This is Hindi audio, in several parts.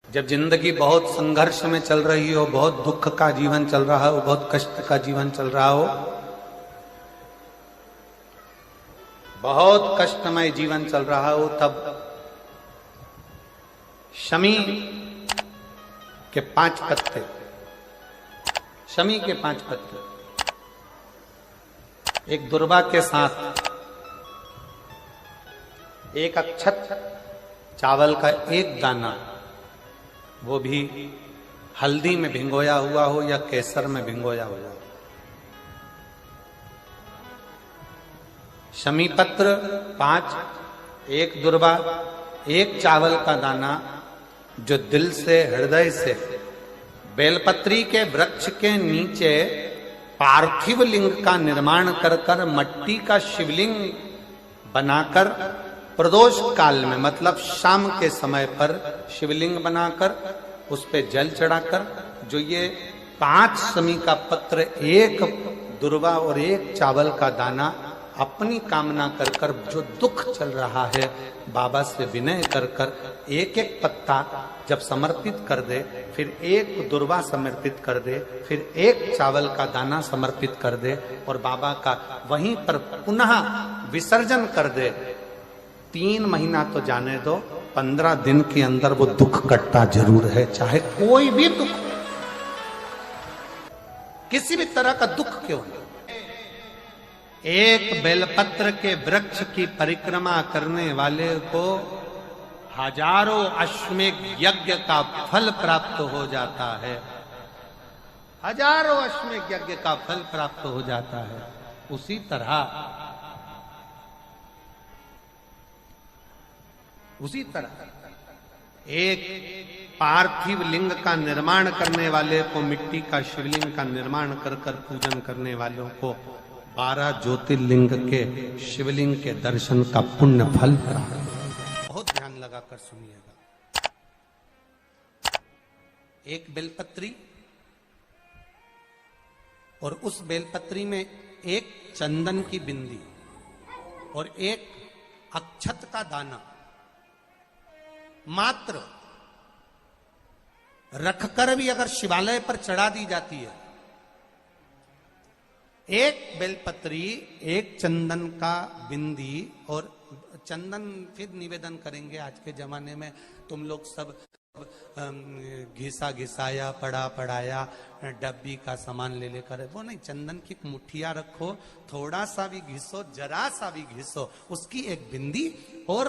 जब जिंदगी बहुत संघर्ष में चल रही हो, बहुत दुख का जीवन चल रहा हो, बहुत कष्ट का जीवन चल रहा हो, बहुत कष्टमय जीवन चल रहा हो, तब शमी के 5 पत्ते, शमी के 5 पत्ते एक दुर्वा के साथ एक अक्षत चावल का एक दाना, वो भी हल्दी में भिंगोया हुआ हो या केसर में भिंगोया हुआ हो, शमी पत्र 5, एक दुर्वा, एक चावल का दाना, जो दिल से हृदय से बेलपत्री के वृक्ष के नीचे पार्थिव लिंग का निर्माण कर कर मट्टी का शिवलिंग बनाकर प्रदोष काल में, मतलब शाम के समय पर शिवलिंग बनाकर उस पे जल चढ़ाकर, जो ये 5 शमी का पत्र, एक दुर्वा और एक चावल का दाना, अपनी कामना कर कर जो दुख चल रहा है बाबा से विनय कर कर एक एक पत्ता जब समर्पित कर दे, फिर एक दुर्वा समर्पित कर दे, फिर एक चावल का दाना समर्पित कर दे और बाबा का वहीं पर पुनः विसर्जन कर दे, 3 महीना तो जाने दो, 15 दिन के अंदर वो दुख कटता जरूर है, चाहे कोई भी दुख, किसी भी तरह का दुख क्यों नहीं। एक बेलपत्र के वृक्ष की परिक्रमा करने वाले को हजारों अश्वमेघ यज्ञ का फल प्राप्त हो जाता है, हजारों अश्वमेघ यज्ञ का फल प्राप्त हो जाता है। उसी तरह एक पार्थिव लिंग का निर्माण करने वाले को, मिट्टी का शिवलिंग का निर्माण कर कर पूजन करने वालों को 12 ज्योतिर्लिंग के शिवलिंग के दर्शन का पुण्य फल प्राप्त। बहुत ध्यान लगाकर सुनिएगा। एक बेलपत्री और उस बेलपत्री में एक चंदन की बिंदी और एक अक्षत का दाना मात्र रखकर भी अगर शिवालय पर चढ़ा दी जाती है, एक बेलपत्री, एक चंदन का बिंदी, और चंदन फिर निवेदन करेंगे। आज के जमाने में तुम लोग सब घिसा घिसाया, पड़ा पड़ाया, डब्बी का सामान ले लेकर, वो नहीं, चंदन की मुठिया रखो, थोड़ा सा भी घिसो, जरा सा भी घिसो, उसकी एक बिंदी और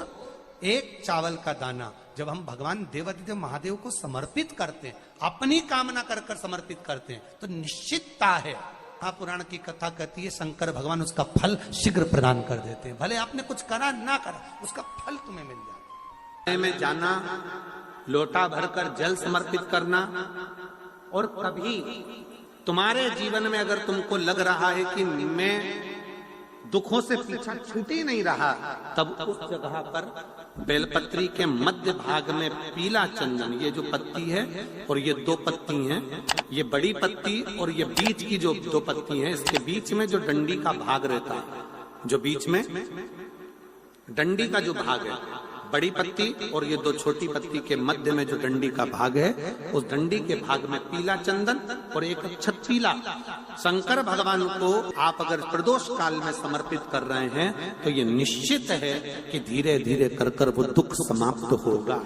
एक चावल का दाना, जब हम भगवान देवाधिदेव महादेव को समर्पित करते हैं, अपनी कामना कर कर समर्पित करते हैं, तो निश्चितता है, पुराण की कथा कहती है, शंकर भगवान उसका फल शीघ्र प्रदान कर देते हैं। भले आपने कुछ करा ना करा, उसका फल तुम्हें मिल जाए। में जाना, लोटा भरकर जल समर्पित करना, और कभी तुम्हारे जीवन में अगर तुमको लग रहा है कि मैं दुखों से पीछा छूट ही नहीं रहा, तब उस जगह पर बेलपत्री के मध्य भाग में पीला चंदन, ये जो पत्ती है और ये 2 पत्ती हैं, ये बड़ी पत्ती और ये बीच की जो 2 पत्ती हैं, इसके बीच में जो डंडी का भाग रहता है, जो बीच में डंडी का जो भाग है, बड़ी पत्ती और ये 2 छोटी पत्ती के मध्य में जो डंडी का भाग है, उस डंडी के भाग में पीला चंदन और एक अक्षत पीला, शंकर भगवान को आप अगर प्रदोष काल में समर्पित कर रहे हैं, तो ये निश्चित है कि धीरे धीरे कर कर वो दुख समाप्त होगा,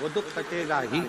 वो दुख कटेगा ही।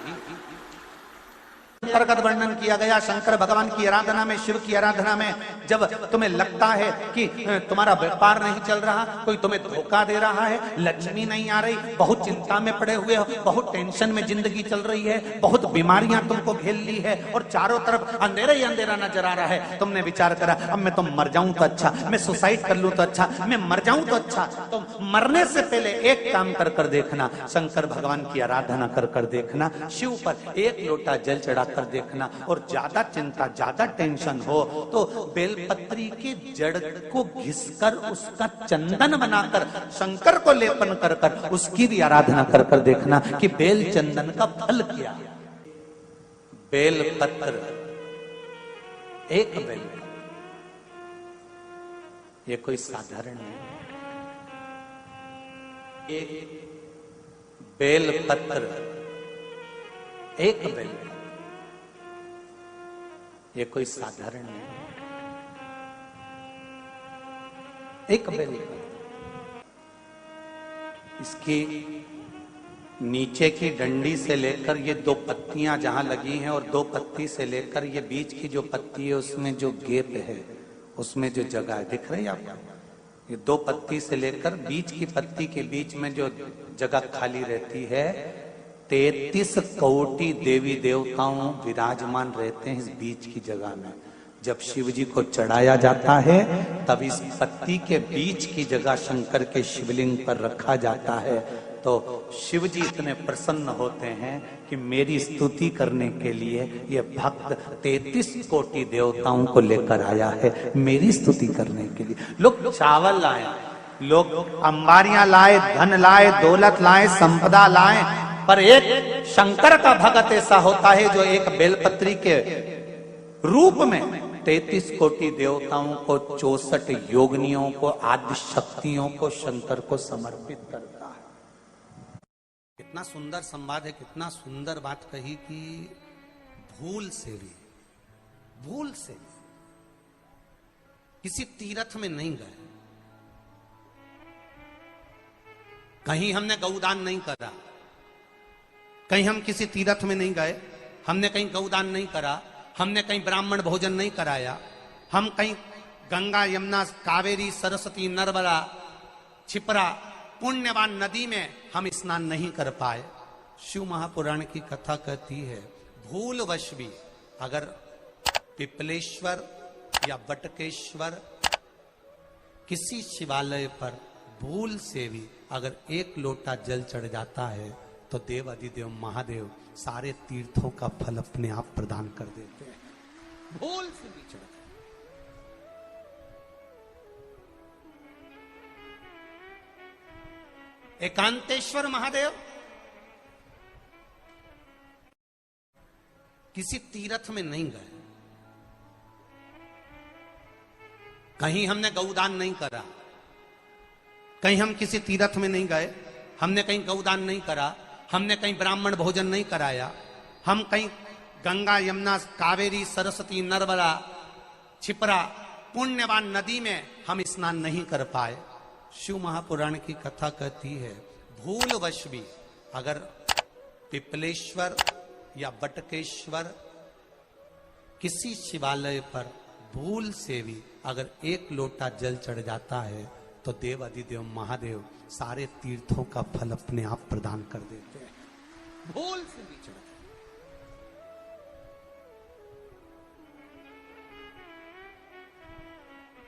प्रगट वर्णन किया गया शंकर भगवान की आराधना में, शिव की आराधना में, जब तुम्हें लगता है कि तुम्हारा व्यापार नहीं चल रहा, कोई तुम्हें धोखा दे रहा है, लक्ष्मी नहीं आ रही, बहुत चिंता में पड़े हुए हो, बहुत टेंशन में जिंदगी चल रही है, बहुत बीमारियां तुमको घेर ली है और चारों तरफ अंधेरा ही अंधेरा नजर आ रहा है, तुमने विचार करा अब मैं तो मर जाऊं तो अच्छा, मैं सुसाइड कर लूं तो अच्छा, मैं मर जाऊं तो अच्छा, तो मरने से पहले एक काम कर कर देखना, शंकर भगवान की आराधना कर कर देखना, शिव पर एक लोटा जल चढ़ा कर देखना, और ज्यादा चिंता, ज्यादा टेंशन हो तो बेलपत्री के जड़ को घिसकर उसका चंदन बनाकर शंकर को लेपन कर कर उसकी भी आराधना कर कर देखना कि बेल चंदन का फल क्या। बेलपत्र, एक बेल, ये कोई साधारण नहीं, एक बेलपत्र एक बेल, ये कोई साधारण नहीं, एक बेल। इसकी नीचे की डंडी से लेकर ये दो पत्तियां जहां लगी हैं और दो पत्ती से लेकर ये बीच की जो पत्ती है उसमें जो गैप है, उसमें जो जगह है, दिख रही है आपको? ये दो पत्ती से लेकर बीच की पत्ती के बीच में जो जगह खाली रहती है, 33 कोटि देवी देवताओं विराजमान रहते हैं इस बीच की जगह में। जब शिव जी को चढ़ाया जाता है तब इस पत्ती के बीच की जगह शंकर के शिवलिंग पर रखा जाता है। तो शिव जी इतने प्रसन्न होते हैं कि मेरी स्तुति करने के लिए ये भक्त 33 कोटि देवताओं को लेकर आया है, मेरी स्तुति करने के लिए। लोग चावल लाए, लोग अंबारियां लाए, धन लाए, दौलत लाए, संपदा लाए, पर एक शंकर का भक्त ऐसा होता है जो एक बेलपत्री के रूप में 33 कोटि देवताओं को, 64 योगिनियों को, आदि शक्तियों को शंकर को समर्पित करता है। कितना सुंदर संवाद है, कितना सुंदर बात कही कि भूल से भी किसी तीर्थ में नहीं गए, कहीं हमने गौदान नहीं करा, कहीं हम किसी तीर्थ में नहीं गए, हमने कहीं गौदान नहीं करा, हमने कहीं ब्राह्मण भोजन नहीं कराया, हम कहीं गंगा यमुना कावेरी सरस्वती नर्मदा छिपरा पुण्यवान नदी में हम स्नान नहीं कर पाए। शिव महापुराण की कथा कहती है भूलवश भी अगर पिपलेश्वर या बटकेश्वर किसी शिवालय पर भूल से भी अगर एक लोटा जल चढ़ जाता है तो देव अधिदेव महादेव सारे तीर्थों का फल अपने आप प्रदान कर देते हैं। भूल से भी चढ़, एकांतेश्वर महादेव किसी तीर्थ में नहीं गए, कहीं हमने गौदान नहीं करा, कहीं हम किसी तीर्थ में नहीं गए, हमने कहीं गौदान नहीं करा, हमने कहीं ब्राह्मण भोजन नहीं कराया, हम कहीं गंगा यमुना कावेरी सरस्वती नर्मदा छिपरा पुण्यवान नदी में हम स्नान नहीं कर पाए। शिव महापुराण की कथा कहती है भूलवश भी अगर पिपलेश्वर या बटकेश्वर किसी शिवालय पर भूल से भी अगर एक लोटा जल चढ़ जाता है तो देव अधिदेव महादेव सारे तीर्थों का फल अपने आप प्रदान कर देते हैं। भूल से भी चढ़,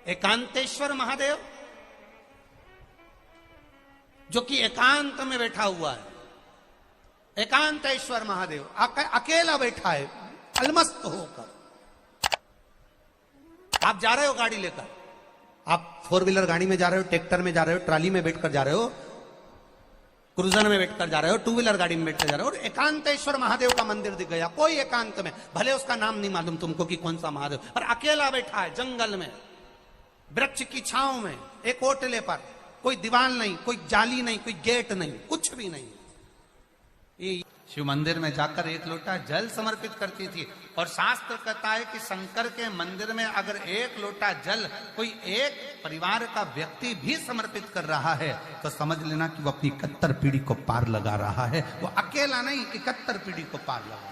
एकांतेश्वर महादेव जो कि एकांत में बैठा हुआ है, एकांतेश्वर महादेव अकेला बैठा है अलमस्त होकर। आप जा रहे हो गाड़ी लेकर, आप 4 व्हीलर गाड़ी में जा रहे हो, ट्रैक्टर में जा रहे हो, ट्राली में बैठकर जा रहे हो, क्रूजर में बैठकर जा रहे हो, 2 व्हीलर गाड़ी में बैठकर जा रहे हो और एकांतेश्वर महादेव का मंदिर दिख गया, कोई एकांत में, भले उसका नाम नहीं मालूम तुमको कि कौन सा महादेव, पर अकेला बैठा है जंगल में, वृक्ष की छांव में, एक ओटले पर, कोई दीवार नहीं, कोई जाली नहीं, कोई गेट नहीं, कुछ भी नहीं। ये शिव मंदिर में जाकर एक लोटा जल समर्पित करती थी और शास्त्र कहता है कि शंकर के मंदिर में अगर एक लोटा जल कोई एक परिवार का व्यक्ति भी समर्पित कर रहा है तो समझ लेना कि वो अपनी 71 पीढ़ी को पार लगा रहा है। वो अकेला नहीं, 71 पीढ़ी को पार लगा रहा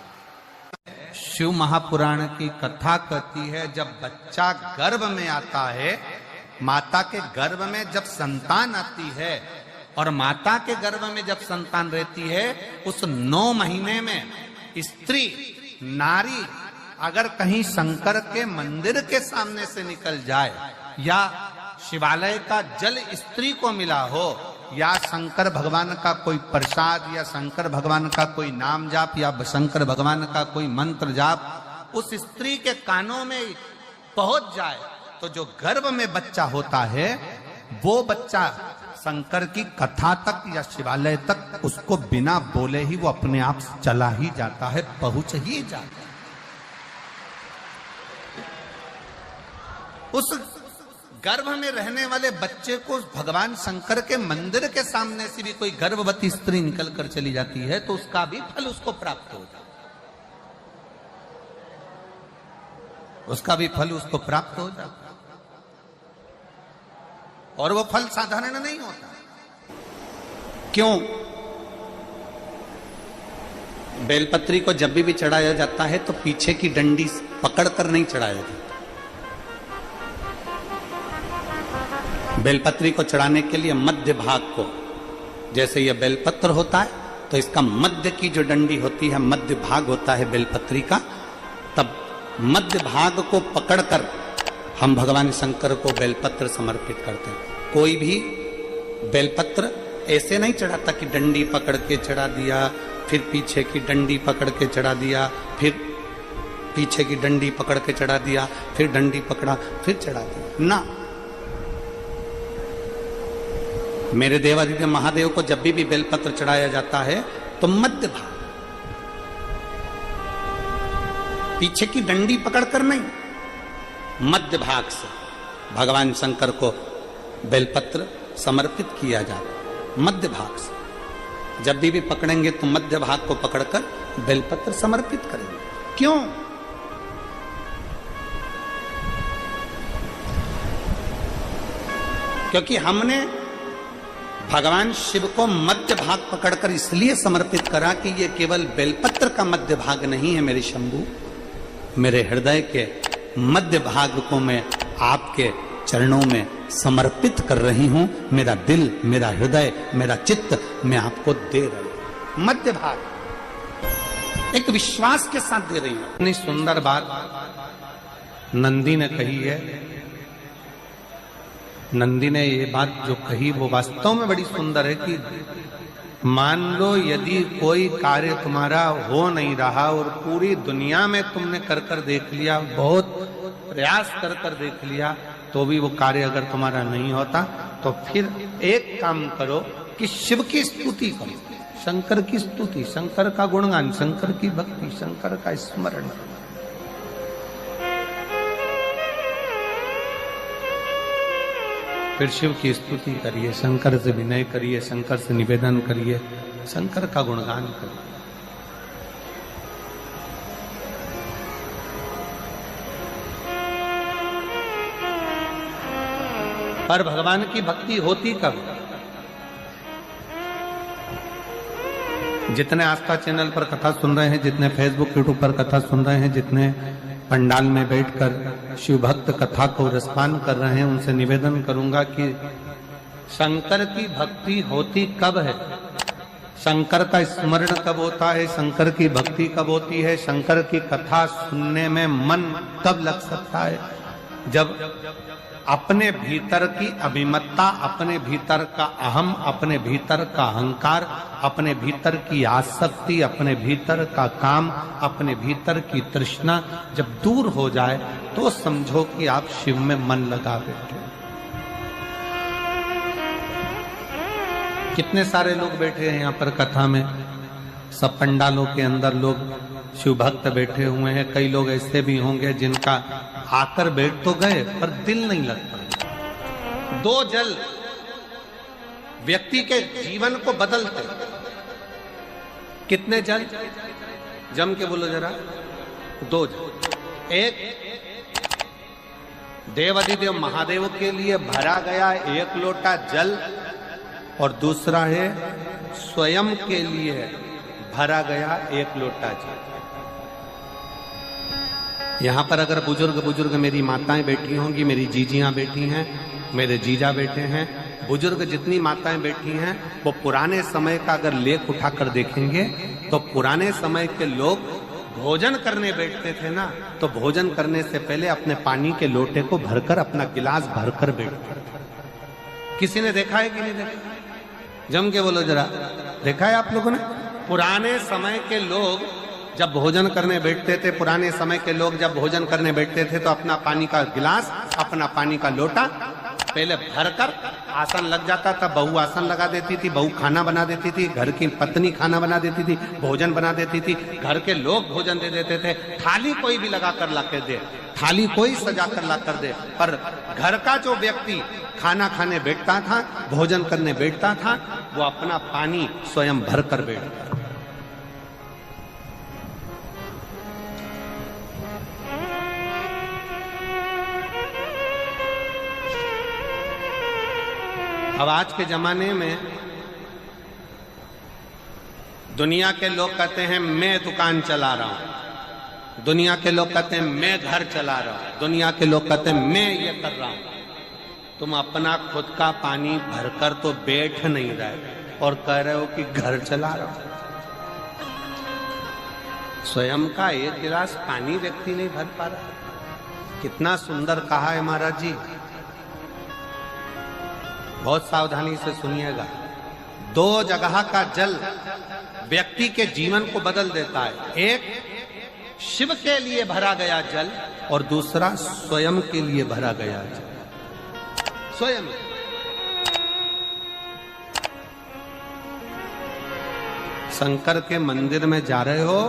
है। शिव महापुराण की कथा कहती है जब बच्चा गर्भ में आता है, माता के गर्भ में जब संतान आती है और माता के गर्भ में जब संतान रहती है, उस 9 महीने में स्त्री नारी अगर कहीं शंकर के मंदिर के सामने से निकल जाए या शिवालय का जल स्त्री को मिला हो या शंकर भगवान का कोई प्रसाद या शंकर भगवान का कोई नाम जाप या शंकर भगवान का कोई मंत्र जाप उस स्त्री के कानों में पहुंच जाए तो जो गर्भ में बच्चा होता है वो बच्चा शंकर की कथा तक या शिवालय तक उसको बिना बोले ही वो अपने आप चला ही जाता है, पहुंच ही जाता है। उस गर्भ में रहने वाले बच्चे को भगवान शंकर के मंदिर के सामने से भी कोई गर्भवती स्त्री निकल कर चली जाती है तो उसका भी फल उसको प्राप्त हो जाता है। उसका भी फल उसको प्राप्त हो जाता, और वो फल साधारण नहीं होता। क्यों? बेलपत्री को जब भी चढ़ाया जाता है तो पीछे की डंडी पकड़कर नहीं चढ़ाया जाता। बेलपत्री को चढ़ाने के लिए मध्य भाग को, जैसे यह बेलपत्र होता है तो इसका मध्य की जो डंडी होती है, मध्य भाग होता है बेलपत्री का, तब मध्य भाग को पकड़कर हम भगवान शंकर को बेलपत्र समर्पित करते हैं। कोई भी बेलपत्र ऐसे नहीं चढ़ाता कि डंडी पकड़ के चढ़ा दिया, फिर पीछे की डंडी पकड़ के चढ़ा दिया, फिर पीछे की डंडी पकड़ के चढ़ा दिया, फिर डंडी पकड़ा, फिर चढ़ा दिया ना। मेरे देवादिदेव महादेव को जब भी बेलपत्र चढ़ाया जाता है तो मध्य भाग, पीछे की डंडी पकड़कर नहीं, मध्य भाग से भगवान शंकर को बेलपत्र समर्पित किया जाता है। मध्य भाग से जब भी पकड़ेंगे तो मध्य भाग को पकड़कर बेलपत्र समर्पित करेंगे। क्यों? क्योंकि हमने भगवान शिव को मध्य भाग पकड़कर इसलिए समर्पित करा कि ये केवल बेलपत्र का मध्य भाग नहीं है मेरे शंभू, मेरे हृदय के मध्य भाग को मैं आपके चरणों में समर्पित कर रही हूं। मेरा दिल, मेरा हृदय, मेरा चित्त मैं आपको दे रही हूं। मध्य भाग एक विश्वास के साथ दे रही हूं। इतनी सुंदर बात नंदी ने कही है। नंदी ने ये बात जो कही वो वास्तव में बड़ी सुंदर है कि मान लो यदि कोई कार्य तुम्हारा हो नहीं रहा और पूरी दुनिया में तुमने कर कर देख लिया, बहुत प्रयास कर कर देख लिया, तो भी वो कार्य अगर तुम्हारा नहीं होता, तो फिर एक काम करो कि शिव की स्तुति करो, शंकर की स्तुति, शंकर का गुणगान, शंकर की भक्ति, शंकर का स्मरण। फिर शिव की स्तुति करिए, शंकर से विनय करिए, शंकर से निवेदन करिए, शंकर का गुणगान करिए। पर भगवान की भक्ति होती कब? जितने आस्था चैनल पर कथा सुन रहे हैं, जितने फेसबुक यूट्यूब पर कथा सुन रहे हैं, जितने पंडाल में बैठकर शिव भक्त कथा को रसपान कर रहे हैं, उनसे निवेदन करूंगा कि शंकर की भक्ति होती कब है, शंकर का स्मरण कब होता है, शंकर की भक्ति कब होती है, शंकर की कथा सुनने में मन कब लग सकता है? जब अपने भीतर की अभिमत्ता, अपने भीतर का अहम, अपने भीतर का अहंकार, अपने भीतर की आसक्ति, अपने भीतर का काम, अपने भीतर की तृष्णा जब दूर हो जाए तो समझो कि आप शिव में मन लगा बैठे। कितने सारे लोग बैठे हैं यहाँ पर कथा में, सब पंडालों के अंदर लोग शिव भक्त बैठे हुए हैं। कई लोग ऐसे भी होंगे जिनका आकर बैठ तो गए पर दिल नहीं लगता। दो जल व्यक्ति के जीवन को बदलते। कितने जल? जम के बोलो जरा। दो जल। एक देवादिदेव महादेव के लिए भरा गया एक लोटा जल और दूसरा है स्वयं के लिए भरा गया एक लोटा जल। यहां पर अगर बुजुर्ग मेरी माताएं बैठी होंगी, मेरी जीजियां बैठी हैं, मेरे जीजा बैठे हैं, बुजुर्ग जितनी माताएं बैठी हैं, वो पुराने समय का अगर लेख उठाकर देखेंगे तो पुराने समय के लोग भोजन करने बैठते थे ना, तो भोजन करने से पहले अपने पानी के लोटे को भरकर, अपना गिलास भरकर बैठते थे। किसी ने देखा है कि नहीं देखा? जम के बोलो जरा, देखा है आप लोगों ने? पुराने समय के लोग जब भोजन करने बैठते थे, पुराने समय के लोग जब भोजन करने बैठते थे तो अपना पानी का गिलास, अपना पानी का लोटा पहले भरकर आसन लग जाता था। बहू आसन लगा देती थी, बहू खाना बना देती थी, घर की पत्नी खाना बना देती थी, भोजन बना देती थी, घर के लोग भोजन दे देते थे। थाली कोई भी लगा कर ला कर दे, थाली कोई सजा कर ला कर दे, पर घर का जो व्यक्ति खाना खाने बैठता था, भोजन करने बैठता था, वो अपना पानी स्वयं भर कर बैठता। अब आज के जमाने में दुनिया के लोग कहते हैं मैं दुकान चला रहा हूं, दुनिया के लोग कहते हैं मैं घर चला रहा हूं, दुनिया के लोग कहते हैं मैं ये कर रहा हूं। तुम अपना खुद का पानी भरकर तो बैठ नहीं रहे और कह रहे हो कि घर चला रहा हूं। स्वयं का एक गिलास पानी व्यक्ति नहीं भर पा रहा। कितना सुंदर कहा है महाराज जी, बहुत सावधानी से सुनिएगा। 2 जगह का जल व्यक्ति के जीवन को बदल देता है। एक शिव के लिए भरा गया जल और दूसरा स्वयं के लिए भरा गया जल। स्वयं शंकर के मंदिर में जा रहे हो,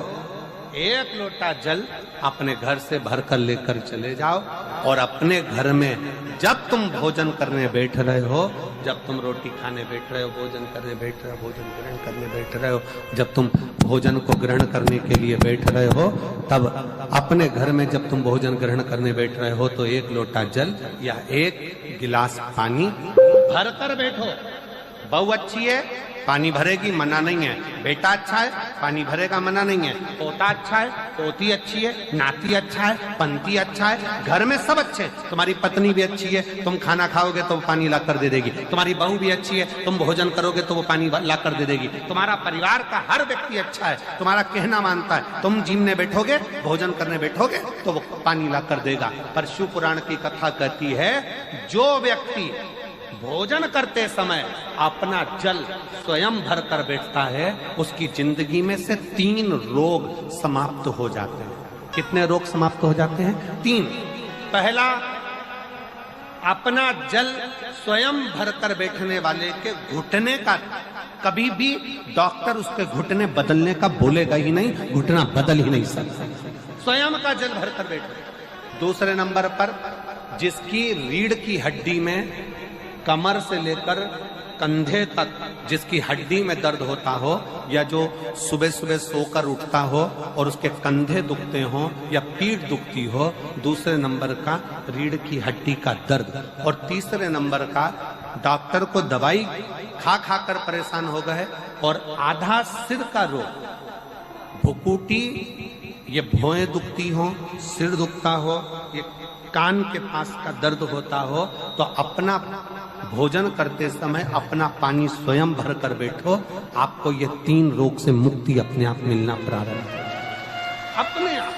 1 लोटा जल अपने घर से भरकर लेकर चले जाओ और अपने घर में जब तुम भोजन करने बैठ रहे हो, जब तुम रोटी खाने बैठ रहे हो, भोजन करने बैठ रहे हो, भोजन ग्रहण करने बैठ रहे हो, जब तुम भोजन को ग्रहण करने के लिए बैठ रहे हो, तब अपने घर में जब तुम भोजन ग्रहण करने बैठ रहे हो तो 1 लोटा जल या 1 गिलास पानी भरकर बैठो। बहू अच्छी है, पानी भरेगी, मना नहीं है। बेटा अच्छा है, पानी भरेगा, मना नहीं है। पोता अच्छा है, पोती अच्छी है, नाती अच्छा है, पंती अच्छा है, घर में सब अच्छे। तुम्हारी पत्नी भी अच्छी है, तुम खाना खाओगे तो वो पानी ला कर दे देगी। तुम्हारी बहू भी अच्छी है, तुम भोजन करोगे तो वो पानी ला कर दे देगी। तुम्हारा परिवार का हर व्यक्ति अच्छा है, तुम्हारा कहना मानता है। तुम जिमने बैठोगे, भोजन करने बैठोगे तो वो पानी ला कर देगा। पर शिव पुराण की कथा कहती है, जो व्यक्ति भोजन करते समय अपना जल स्वयं भरकर बैठता है, उसकी जिंदगी में से 3 रोग समाप्त हो जाते हैं। कितने रोग समाप्त हो जाते हैं? 3। पहला, अपना जल स्वयं भरकर बैठने वाले के घुटने का कभी भी डॉक्टर उसके घुटने बदलने का बोलेगा ही नहीं, घुटना बदल ही नहीं सकता। स्वयं का जल भरकर बैठे। दूसरे नंबर पर, जिसकी रीढ़ की हड्डी में कमर से लेकर कंधे तक जिसकी हड्डी में दर्द होता हो, या जो सुबह सुबह सोकर उठता हो और उसके कंधे दुखते हो या पीठ दुखती हो। दूसरे नंबर का रीढ़ की हड्डी का दर्द। और तीसरे नंबर का, डॉक्टर को दवाई खा खा कर परेशान हो गए और आधा सिर का रोग, भुकुटी, ये भौएं दुखती हो, सिर दुखता हो, ये कान के पास का दर्द होता हो, तो अपना भोजन करते समय अपना पानी स्वयं भर कर बैठो। आपको ये 3 रोग से मुक्ति अपने आप मिलना प्रारंभ हो, अपने आप।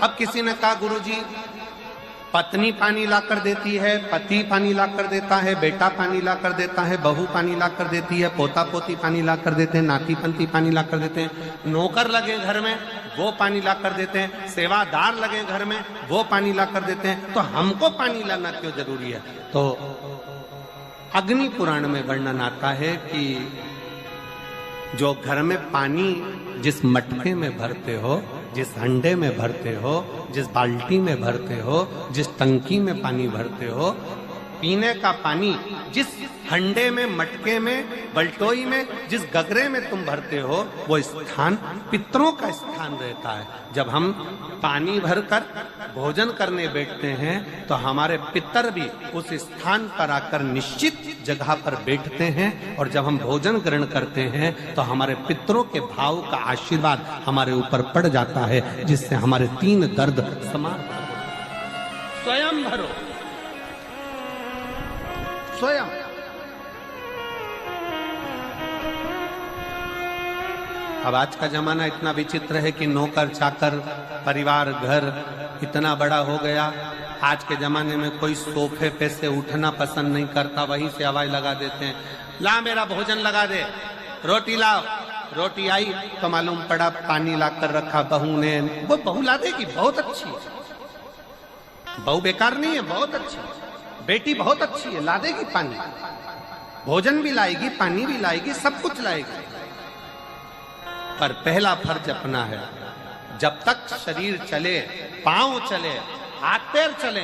अब किसी ने कहा, गुरुजी पत्नी पानी ला कर देती है, पति पानी ला कर देता है, बेटा पानी ला कर देता है, बहू पानी ला कर देती है, पोता पोती पानी ला कर देते हैं, नाती पंती पानी ला कर देते हैं, नौकर लगे घर में वो पानी ला कर देते हैं, सेवादार लगे घर में वो पानी ला कर देते हैं, तो हमको पानी लाना क्यों जरूरी है? तो अग्नि पुराण में वर्णन आता है कि जो घर में पानी जिस मटके में भरते हो, जिस हंडे में भरते हो, जिस बाल्टी में भरते हो, जिस टंकी में पानी भरते हो, पीने का पानी जिस हंडे में, मटके में, बल्टोई में, जिस गगरे में तुम भरते हो, वो स्थान पितरों का स्थान रहता है। जब हम पानी भरकर भोजन करने बैठते हैं तो हमारे पितर भी उस स्थान पर आकर निश्चित जगह पर बैठते हैं, और जब हम भोजन ग्रहण करते हैं तो हमारे पितरों के भाव का आशीर्वाद हमारे ऊपर पड़ जाता है, जिससे हमारे 3 दर्द समाप्त हो। स्वयं भरो, स्वयं। अब आज का जमाना इतना विचित्र है कि नौकर चाकर, परिवार, घर इतना बड़ा हो गया। आज के जमाने में कोई सोफे पे से उठना पसंद नहीं करता, वहीं से आवाज लगा देते हैं, ला मेरा भोजन लगा दे, रोटी लाओ। रोटी आई तो मालूम पड़ा पानी ला कर रखा बहू ने। वो बहू ला देगी, बहुत अच्छी है, बहू बेकार नहीं है, बहुत अच्छी है, बेटी बहुत अच्छी है, ला देगी पानी, भोजन भी लाएगी, पानी भी लाएगी, सब कुछ लाएगी। पर पहला फर्ज अपना है, जब तक शरीर चले, पांव चले, हाथ पैर चले,